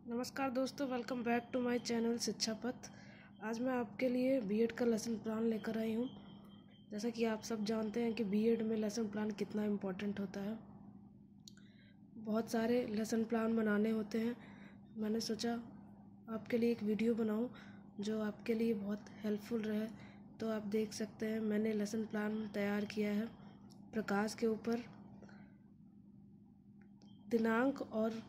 नमस्कार दोस्तों, welcome back to my channel Shiksha Path. आज मैं आपके लिए बीएड का लेसन प्लान लेकर आई हूँ। जैसा कि आप सब जानते हैं कि बीएड में लेसन प्लान कितना इम्पोर्टेंट होता है। बहुत सारे लेसन प्लान बनाने होते हैं। मैंने सोचा आपके लिए एक वीडियो बनाऊँ जो आपके लिए बहुत हेल्पफुल रहे। तो आप देख सकते हैं मैंने लेसन प्लान तैयार किया है। प्रकाश के ऊपर दिनांक और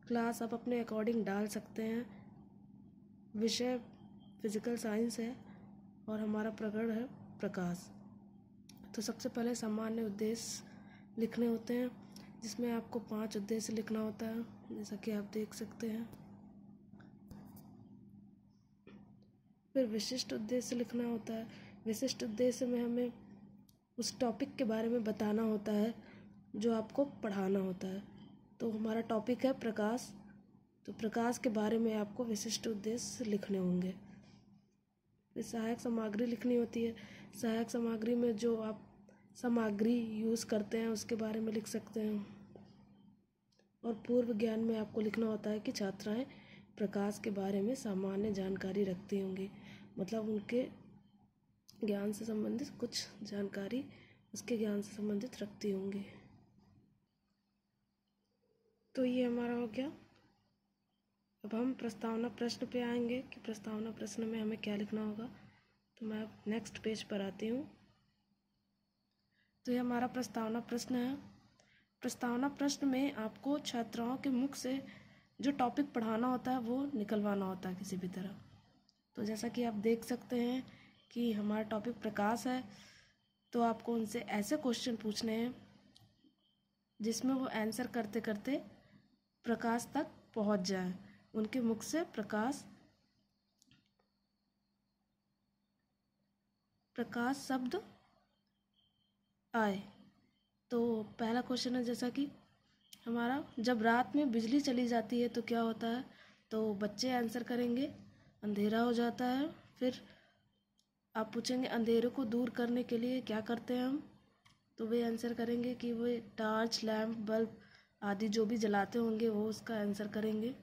क्लास आप अपने अकॉर्डिंग डाल सकते हैं। विषय फिजिकल साइंस है और हमारा प्रकरण है प्रकाश। तो सबसे पहले सामान्य उद्देश्य लिखने होते हैं, जिसमें आपको 5 उद्देश्य लिखना होता है, जैसा कि आप देख सकते हैं। फिर विशिष्ट उद्देश्य लिखना होता है। विशिष्ट उद्देश्य में हमें उस टॉपिक के बारे में बताना होता है जो आपको पढ़ाना होता है। तो हमारा टॉपिक है प्रकाश, तो प्रकाश के बारे में आपको विशिष्ट उद्देश्य लिखने होंगे। फिर सहायक सामग्री लिखनी होती है। सहायक सामग्री में जो आप सामग्री यूज़ करते हैं उसके बारे में लिख सकते हैं। और पूर्व ज्ञान में आपको लिखना होता है कि छात्राएं प्रकाश के बारे में सामान्य जानकारी रखती होंगी, मतलब उनके ज्ञान से संबंधित कुछ जानकारी उसके ज्ञान से संबंधित रखती होंगी। तो ये हमारा हो गया। अब हम प्रस्तावना प्रश्न पे आएंगे कि प्रस्तावना प्रश्न में हमें क्या लिखना होगा। तो मैं अब नेक्स्ट पेज पर आती हूँ। तो ये हमारा प्रस्तावना प्रश्न है। प्रस्तावना प्रश्न में आपको छात्राओं के मुख से जो टॉपिक पढ़ाना होता है वो निकलवाना होता है किसी भी तरह। तो जैसा कि आप देख सकते हैं कि हमारा टॉपिक प्रकाश है, तो आपको उनसे ऐसे क्वेश्चन पूछने हैं जिसमें वो आंसर करते करते प्रकाश तक पहुंच जाए, उनके मुख से प्रकाश शब्द आए। तो पहला क्वेश्चन है, जैसा कि हमारा जब रात में बिजली चली जाती है तो क्या होता है। तो बच्चे आंसर करेंगे अंधेरा हो जाता है। फिर आप पूछेंगे अंधेरे को दूर करने के लिए क्या करते हैं हम, तो वे आंसर करेंगे कि वे टॉर्च, लैंप, बल्ब आदि जो भी जलाते होंगे वो उसका आंसर करेंगे।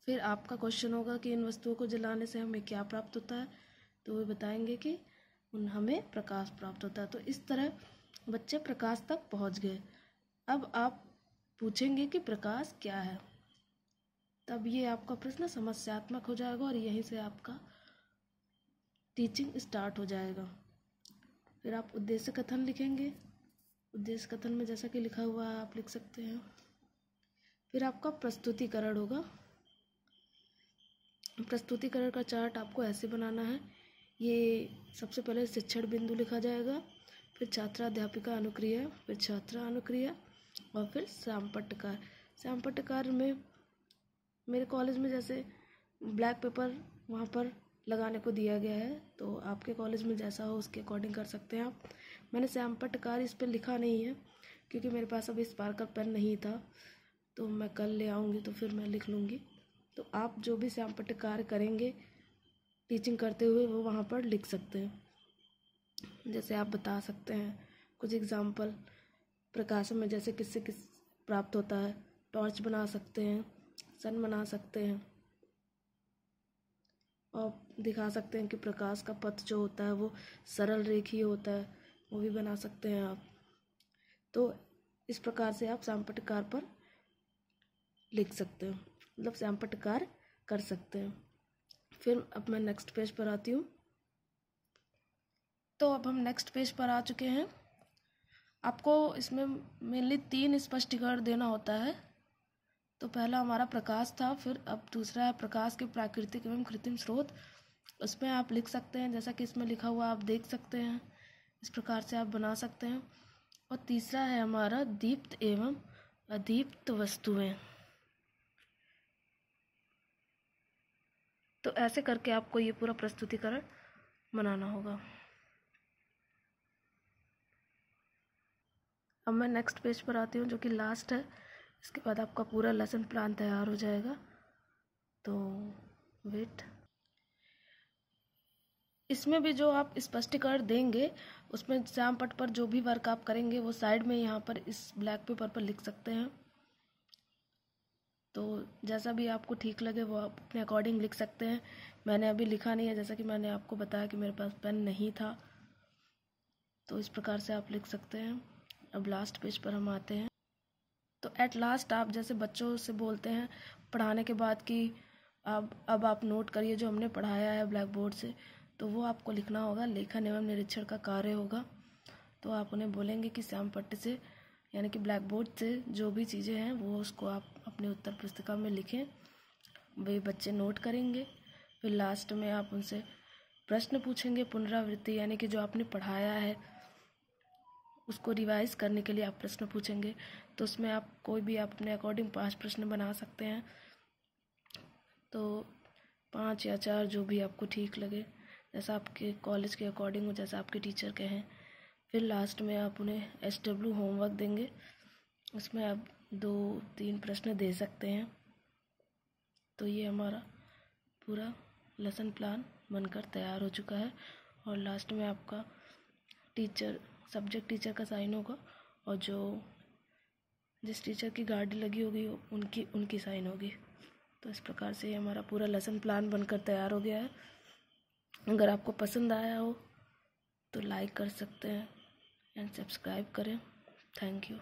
फिर आपका क्वेश्चन होगा कि इन वस्तुओं को जलाने से हमें क्या प्राप्त होता है, तो वे बताएंगे कि हमें प्रकाश प्राप्त होता है। तो इस तरह बच्चे प्रकाश तक पहुंच गए। अब आप पूछेंगे कि प्रकाश क्या है, तब ये आपका प्रश्न समस्यात्मक हो जाएगा और यहीं से आपका टीचिंग स्टार्ट हो जाएगा। फिर आप उद्देश्य कथन लिखेंगे। उद्देश्य कथन में जैसा कि लिखा हुआ है आप लिख सकते हैं। फिर आपका प्रस्तुतिकरण होगा। प्रस्तुतिकरण का चार्ट आपको ऐसे बनाना है। ये सबसे पहले शिक्षण बिंदु लिखा जाएगा, फिर छात्रा अध्यापिका अनुक्रिया, फिर छात्रा अनुक्रिया और फिर श्यामपट्टकार। श्यामपट्टकार में मेरे कॉलेज में जैसे ब्लैक पेपर वहाँ पर लगाने को दिया गया है, तो आपके कॉलेज में जैसा हो उसके अकॉर्डिंग कर सकते हैं आप। मैंने श्यामपट्टकार इस पर लिखा नहीं है क्योंकि मेरे पास अभी स्पार्कल पेन नहीं था, तो मैं कल ले आऊँगी तो फिर मैं लिख लूँगी। तो आप जो भी श्यामपट्टकार करेंगे टीचिंग करते हुए वो वहाँ पर लिख सकते हैं। जैसे आप बता सकते हैं कुछ एग्जाम्पल प्रकाश में, जैसे किससे किस प्राप्त होता है। टॉर्च बना सकते हैं, सन बना सकते हैं और दिखा सकते हैं कि प्रकाश का पथ जो होता है वो सरल रेखीय होता है, वो भी बना सकते हैं आप। तो इस प्रकार से आप श्यामपट्टकार पर लिख सकते हो, मतलब श्यामपट्टकार कर सकते हैं। फिर अब मैं नेक्स्ट पेज पर आती हूँ। तो अब हम नेक्स्ट पेज पर आ चुके हैं। आपको इसमें मेनली 3 स्पष्टीकरण देना होता है। तो पहला हमारा प्रकाश था, फिर अब दूसरा है प्रकाश के प्राकृतिक एवं कृत्रिम स्रोत। उसमें आप लिख सकते हैं जैसा कि इसमें लिखा हुआ आप देख सकते हैं, इस प्रकार से आप बना सकते हैं। और तीसरा है हमारा दीप्त एवं अदीप्त वस्तुएं। तो ऐसे करके आपको ये पूरा प्रस्तुतिकरण बनाना होगा। अब मैं नेक्स्ट पेज पर आती हूँ जो कि लास्ट है। इसके बाद आपका पूरा लेसन प्लान तैयार हो जाएगा। तो वेट, इसमें भी जो आप स्पष्टीकरण देंगे उसमें श्यामपट्ट पर जो भी वर्क आप करेंगे वो साइड में यहाँ पर इस ब्लैक पेपर पर लिख सकते हैं। तो जैसा भी आपको ठीक लगे वो आप अपने अकॉर्डिंग लिख सकते हैं। मैंने अभी लिखा नहीं है, जैसा कि मैंने आपको बताया कि मेरे पास पेन नहीं था, तो इस प्रकार से आप लिख सकते हैं। अब लास्ट पेज पर हम आते हैं। तो एट लास्ट आप जैसे बच्चों से बोलते हैं पढ़ाने के बाद कि अब आप नोट करिए जो हमने पढ़ाया है ब्लैक बोर्ड से, तो वो आपको लिखना होगा। लेखन एवं निरीक्षण का कार्य होगा। तो आप उन्हें बोलेंगे कि श्याम पट्टी से यानी कि ब्लैक बोर्ड से जो भी चीज़ें हैं वो उसको आप अपनी उत्तर पुस्तिका में लिखें। वे बच्चे नोट करेंगे। फिर लास्ट में आप उनसे प्रश्न पूछेंगे, पुनरावृत्ति यानी कि जो आपने पढ़ाया है उसको रिवाइज करने के लिए आप प्रश्न पूछेंगे। तो उसमें आप कोई भी आप अपने अकॉर्डिंग 5 प्रश्न बना सकते हैं, तो 5 या 4 जो भी आपको ठीक लगे, जैसा आपके कॉलेज के अकॉर्डिंग हो, जैसा आपके टीचर कहें। फिर लास्ट में आप उन्हें SW होमवर्क देंगे, उसमें आप 2-3 प्रश्न दे सकते हैं। तो ये हमारा पूरा लेसन प्लान बनकर तैयार हो चुका है। और लास्ट में आपका सब्जेक्ट टीचर का साइन होगा, और जो जिस टीचर की गाड़ी लगी होगी उनकी साइन होगी। तो इस प्रकार से हमारा पूरा लेसन प्लान बनकर तैयार हो गया है। अगर आपको पसंद आया हो तो लाइक कर सकते हैं एंड सब्सक्राइब करें। Thank you.